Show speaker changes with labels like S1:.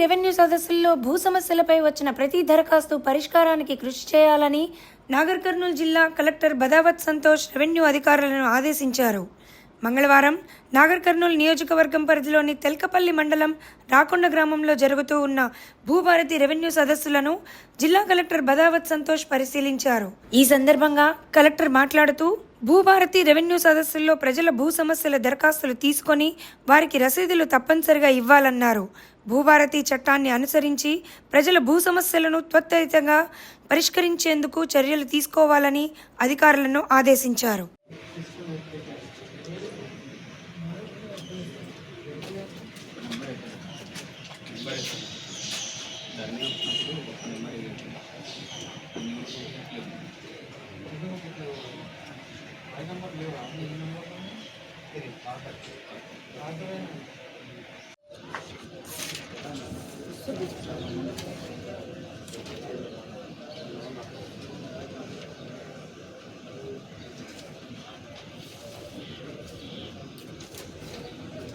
S1: Revenue సదస్సుల్లో భూ సమస్యలపై వచ్చిన ప్రతి దరఖాస్తు పరిష్కారానికి కృషి చేయాలని నాగర్ కర్నూలు జిల్లా కలెక్టర్ బదావత్ సంతోష్ రెవెన్యూ అధికారులను ఆదేశించారు. మంగళవారం నాగర్ కర్నూలు నియోజకవర్గం పరిధిలోని తెల్కపల్లి మండలం రాకొండ గ్రామంలో జరుగుతూ ఉన్న భూభారతి రెవెన్యూ సదస్సులను జిల్లా కలెక్టర్ బదావత్ సంతోష్ పరిశీలించారు. ఈ సందర్భంగా కలెక్టర్ మాట్లాడుతూ భూభారతి రెవెన్యూ సదస్సుల్లో ప్రజల భూ సమస్యల దరఖాస్తులు తీసుకొని వారికి రసీదులు తప్పనిసరిగా ఇవ్వాలన్నారు. భూభారతి చట్టాన్ని అనుసరించి ప్రజల భూ సమస్యలను త్వరితంగా పరిష్కరించేందుకు చర్యలు తీసుకోవాలని అధికారులను ఆదేశించారు.